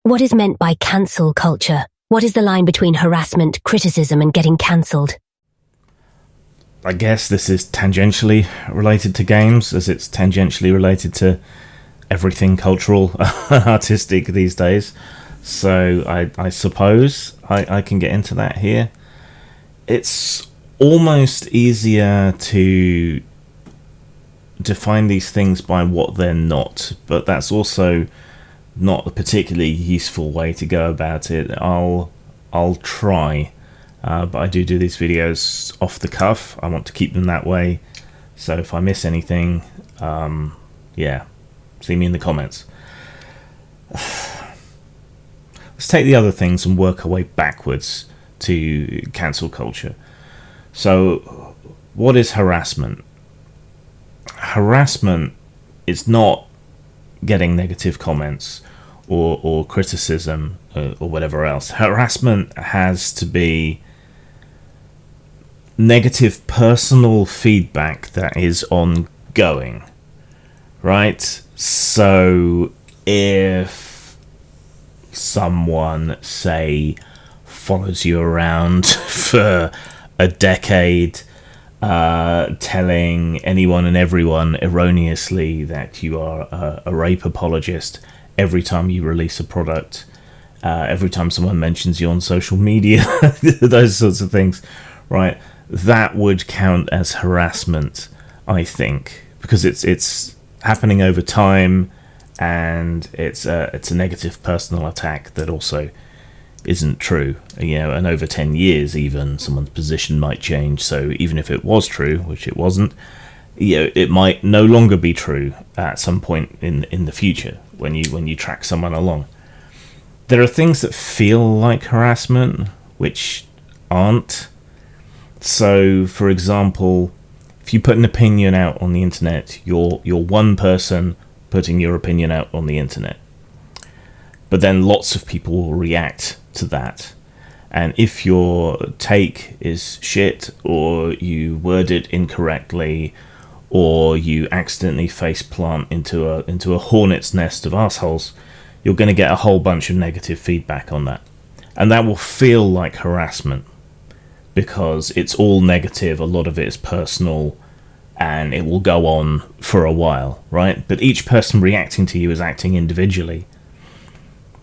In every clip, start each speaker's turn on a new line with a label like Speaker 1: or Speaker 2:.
Speaker 1: What is meant by cancel culture? What is the line between harassment, criticism, and getting cancelled?
Speaker 2: I guess this is tangentially related to games, as it's tangentially related to everything cultural and artistic these days. So I suppose I can get into that here. It's almost easier to define these things by what they're not, but that's also not a particularly useful way to go about it. I'll try, but I do these videos off the cuff. I want to keep them that way, so if I miss anything, yeah, see me in the comments. Let's take the other things and work our way backwards to cancel culture. So, what is harassment? Harassment is not getting negative comments or criticism or whatever else. Harassment has to be negative personal feedback that is ongoing, right? So if someone, say, follows you around for a decade, telling anyone and everyone erroneously that you are a rape apologist every time you release a product, every time someone mentions you on social media, those sorts of things, right? That would count as harassment, I think, because it's happening over time, and it's a negative personal attack that also isn't true, and over 10 years even someone's position might change. So even if it was true, which it wasn't, it might no longer be true at some point in the future when you track someone along. There are things that feel like harassment which aren't. So for example, if you put an opinion out on the internet, you're one person putting your opinion out on the internet, but then lots of people will react to that, and if your take is shit, or you word it incorrectly, or you accidentally faceplant into a hornet's nest of assholes, you're going to get a whole bunch of negative feedback on that, and that will feel like harassment because it's all negative. A lot of it is personal, and it will go on for a while, right? But each person reacting to you is acting individually.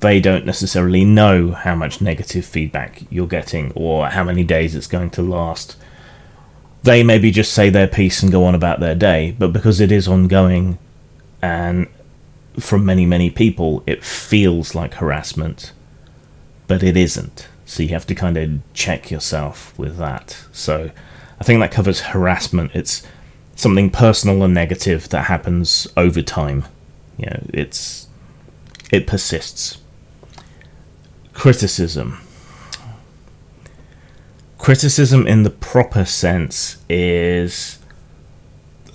Speaker 2: They don't necessarily know how much negative feedback you're getting or how many days it's going to last. They maybe just say their piece and go on about their day, but because it is ongoing and from many, many people, it feels like harassment, but it isn't. So you have to kind of check yourself with that. So I think that covers harassment. It's something personal and negative that happens over time. It persists. Criticism. Criticism in the proper sense is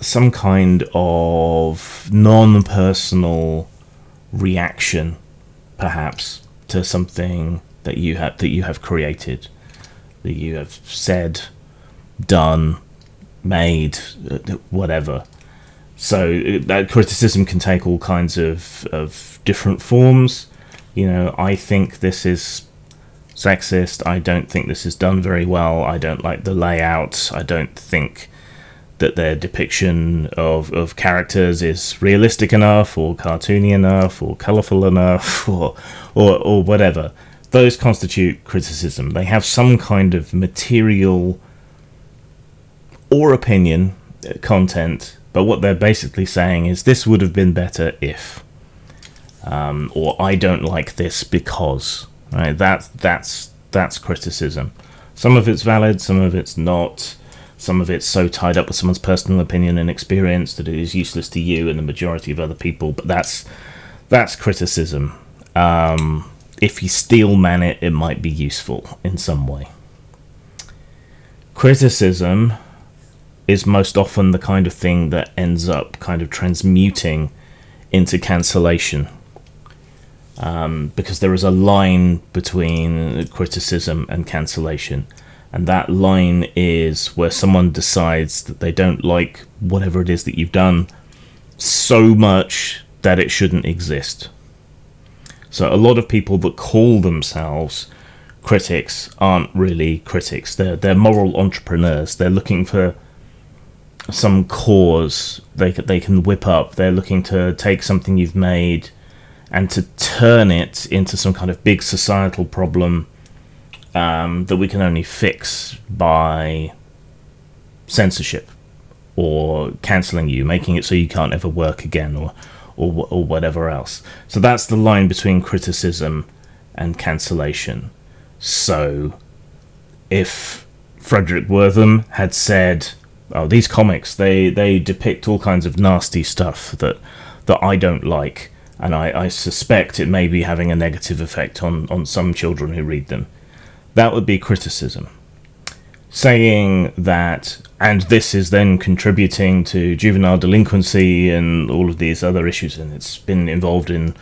Speaker 2: some kind of non-personal reaction, perhaps, to something that you have created, that you have said, done, made, whatever. So that criticism can take all kinds of different forms. I think this is sexist. I don't think this is done very well. I don't like the layout. I don't think that their depiction of characters is realistic enough, or cartoony enough, or colourful enough, or whatever. Those constitute criticism. They have some kind of material or opinion, content, but what they're basically saying is this would have been better if, or I don't like this because, right? That's criticism. Some of it's valid, some of it's not. Some of it's so tied up with someone's personal opinion and experience that it is useless to you and the majority of other people, but that's criticism. If you steel man it, it might be useful in some way. Criticism is most often the kind of thing that ends up kind of transmuting into cancellation, because there is a line between criticism and cancellation, and that line is where someone decides that they don't like whatever it is that you've done so much that it shouldn't exist. So a lot of people that call themselves critics aren't really critics. They're moral entrepreneurs. They're looking for some cause they can whip up. They're looking to take something you've made and to turn it into some kind of big societal problem that we can only fix by censorship or cancelling you, making it so you can't ever work again, or whatever else. So that's the line between criticism and cancellation. So if Frederick Wortham had said, "Oh, these comics, they depict all kinds of nasty stuff that I don't like, and I suspect it may be having a negative effect on some children who read them," that would be criticism. Saying that, and this is then contributing to juvenile delinquency and all of these other issues, and it's been involved in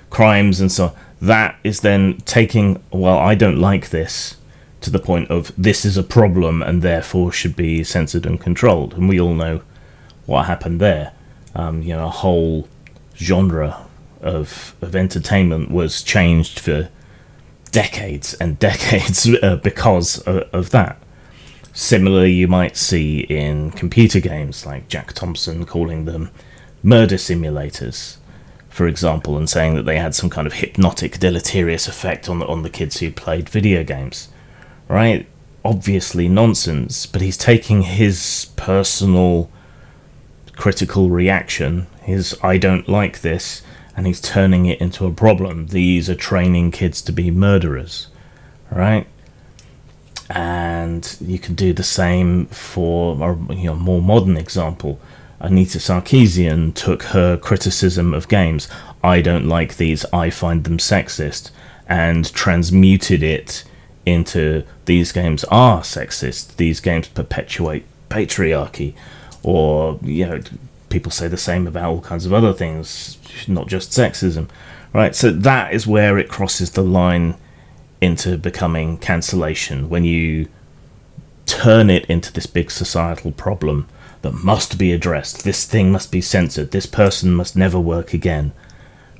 Speaker 2: crimes and so on, that is then taking, well, I don't like this, to the point of this is a problem and therefore should be censored and controlled. And we all know what happened there. A whole genre of entertainment was changed for decades and decades because of that. Similarly, you might see in computer games, like Jack Thompson calling them murder simulators, for example, and saying that they had some kind of hypnotic, deleterious effect on the kids who played video games. Right? Obviously nonsense, but he's taking his personal critical reaction, his "I don't like this," and he's turning it into a problem. These are training kids to be murderers. Right? And you can do the same for a more modern example. Anita Sarkeesian took her criticism of games, "I don't like these, I find them sexist," and transmuted it into "these games are sexist, these games perpetuate patriarchy," or people say the same about all kinds of other things, not just sexism, right? So that is where it crosses the line into becoming cancellation, when you turn it into this big societal problem that must be addressed. This thing must be censored. This person must never work again,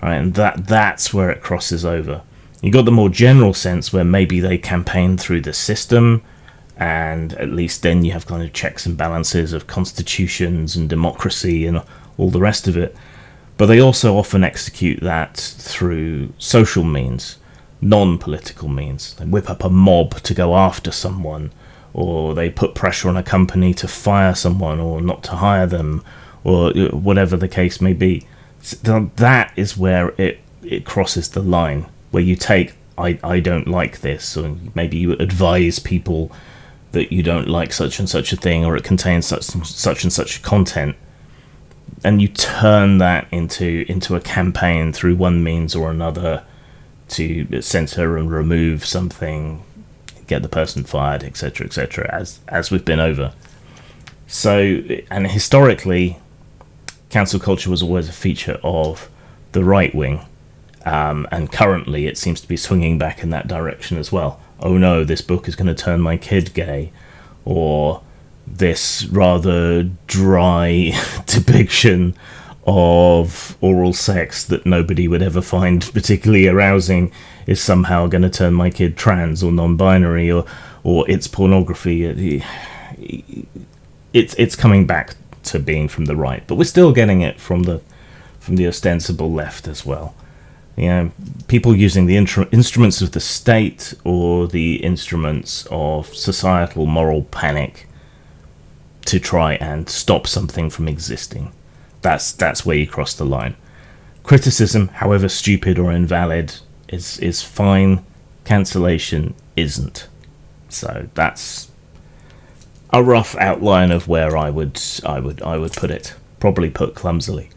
Speaker 2: right? And that's where it crosses over. You got the more general sense where maybe they campaign through the system, and at least then you have kind of checks and balances of constitutions and democracy and all the rest of it. But they also often execute that through social means, non-political means. They whip up a mob to go after someone, or they put pressure on a company to fire someone or not to hire them, or whatever the case may be. So that is where it crosses the line, where you take, I don't like this, or maybe you advise people that you don't like such and such a thing, or it contains such and such content, and you turn that into a campaign through one means or another to censor and remove something, get the person fired, etc., etc., as we've been over. So, and historically, cancel culture was always a feature of the right wing, and currently it seems to be swinging back in that direction as well. Oh no, this book is going to turn my kid gay, or this rather dry depiction of oral sex that nobody would ever find particularly arousing is somehow going to turn my kid trans or non-binary, or it's pornography. It's coming back to being from the right, but we're still getting it from the ostensible left as well. People using the instruments of the state or the instruments of societal moral panic to try and stop something from existing. That's where you cross the line. Criticism, however stupid or invalid, is fine. Cancellation isn't. So that's a rough outline of where I would put it. Probably put clumsily.